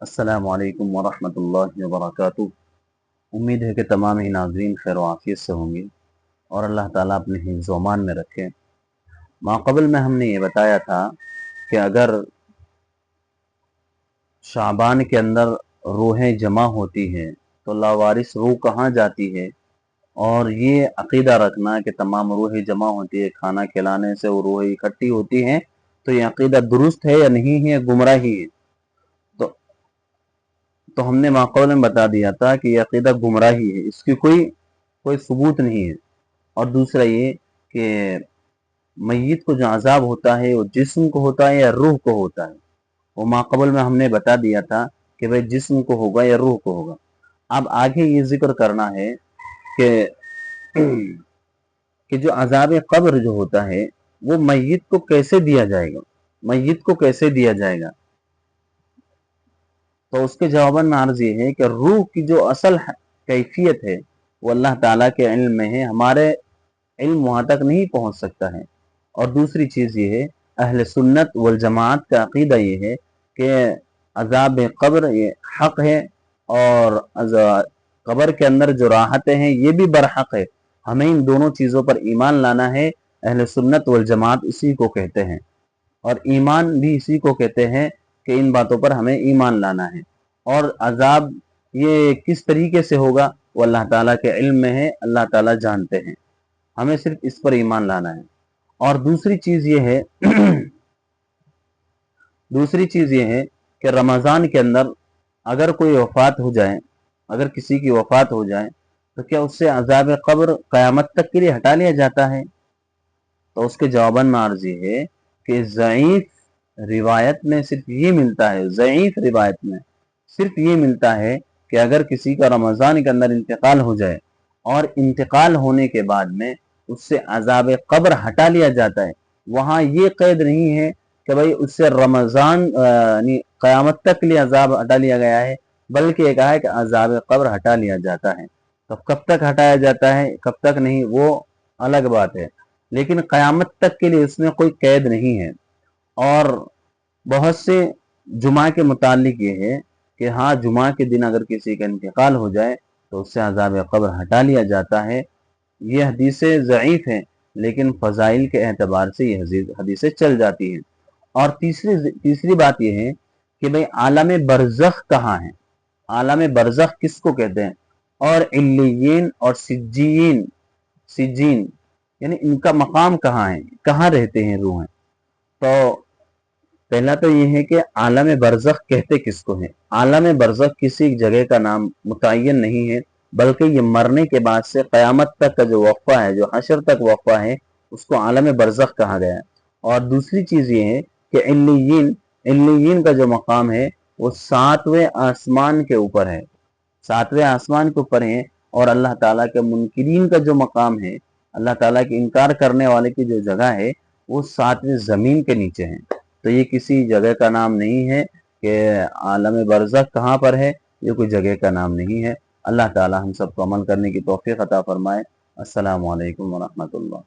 अस्सलामु अलैकुम वरहमतुल्लाहि वबरकातुह। उम्मीद है कि तमाम ही नाज़रीन खैर आफियत से होंगे और अल्लाह ताला अपने हिफ्ज़ व अमान में रखे। माक़बल में हमने ये बताया था कि अगर शाबान के अंदर रूहें जमा होती हैं तो लावारिस रूह कहाँ जाती है, और ये अक़ीदा रखना कि तमाम रूहें जमा होती है, खाना खिलाने से वो रूहें इकट्ठी होती हैं, तो ये अक़ीदा दुरुस्त है या नहीं है, गुमराही है। तो तो हमने माक़बल में बता दिया था कि यह अक़ीदा गुमराही है, इसकी कोई कोई सबूत नहीं है। और दूसरा ये कि मय्यत को जो अज़ाब होता है वो जिस्म को होता है या रूह को होता है, वो माक़बल में हमने बता दिया था कि भाई जिस्म को होगा या रूह को होगा। अब आगे ये जिक्र करना है कि जो अज़ाब क़ब्र जो होता है वो मय्यत को कैसे दिया जाएगा, मय्यत को कैसे दिया जाएगा। तो उसके जवाबन में अर्ज़ ये है कि रूह की जो असल कैफियत है वो अल्लाह ताला के इल्म में है, हमारे इल्म वहाँ तक नहीं पहुँच सकता है। और दूसरी चीज़ ये है, अहले सुन्नत वल जमात का अक़ीदा ये है कि अज़ाब क़ब्र ये हक़ है और क़ब्र के अंदर जो राहतें हैं ये भी बरहक़ है। हमें इन दोनों चीज़ों पर ईमान लाना है। अहले सुन्नत वल जमात इसी को कहते हैं और ईमान भी इसी को कहते हैं कि इन बातों पर हमें ईमान लाना है। और अज़ाब ये किस तरीके से होगा वो अल्लाह ताला के इल्म में है, अल्लाह ताला जानते हैं, हमें सिर्फ इस पर ईमान लाना है। और दूसरी चीज़ ये है दूसरी चीज़ ये है कि रमज़ान के अंदर अगर कोई वफ़ात हो जाए, अगर किसी की वफ़ात हो जाए तो क्या उससे अज़ाब क़ब्र क़यामत तक के लिए हटा लिया जाता है। तो उसके जवाबन में अर्ज़ ये है कि ज़ईफ़ रिवायत में सिर्फ ये मिलता है, ज़ईफ़ रिवायत में सिर्फ ये मिलता है कि अगर किसी का रमज़ान के अंदर इंतकाल हो जाए और इंतकाल होने के बाद में उससे अज़ाब क़ब्र हटा लिया जाता है, वहाँ ये क़ैद नहीं है कि भाई उससे रमज़ान यानी क़यामत तक के लिए अज़ाब हटा लिया गया है, बल्कि ये कहा है कि अज़ाब क़ब्र हटा लिया जाता है। तो कब तक हटाया जाता है, कब तक नहीं, वो अलग बात है, लेकिन क़यामत तक के लिए उसमें कोई कैद नहीं है। और बहुत से जुमा के मुतालिक ये है कि हाँ, जुमा के दिन अगर किसी का इंतकाल हो जाए तो उससे अज़ाब क़ब्र हटा लिया जाता है। ये हदीसें ज़ईफ़ हैं, लेकिन फ़ज़ाइल के एतबार से ये हदीसें चल जाती हैं। और तीसरी बात ये है कि भाई आलम बरज़ख़ कहाँ है, आलम बरज़ख़ किसको कहते हैं, और इल्लियीन और सिज्जीन सिज्जीन यानी इनका मकाम कहाँ है, कहाँ रहते हैं रूहें। तो पहला तो ये है कि आलम बरज़ख़ कहते किसको है। आलम बरज़ख़ किसी जगह का नाम मुतय्यन नहीं है, बल्कि ये मरने के बाद से क़यामत तक का जो वक़्फ़ा है, जो हशर तक वक़्फ़ा है, उसको आलम बरज़ख़ कहा गया है। और दूसरी चीज़ ये है कि इल्लियीन का जो मकाम है वो 7वें आसमान के ऊपर है, 7वें आसमान के ऊपर है। और अल्लाह ताला के मुनकिरीन का जो मकाम है, अल्लाह ताला के इनकार करने वाले की जो जगह है वो 7वें ज़मीन के नीचे है। तो ये किसी जगह का नाम नहीं है कि आलम बरज़ख़ कहाँ पर है, ये कोई जगह का नाम नहीं है। अल्लाह ताला हम सबको अमल करने की तौफ़ीक़ अता फ़रमाए। अस्सलामु अलैकुम व रहमतुल्लाह।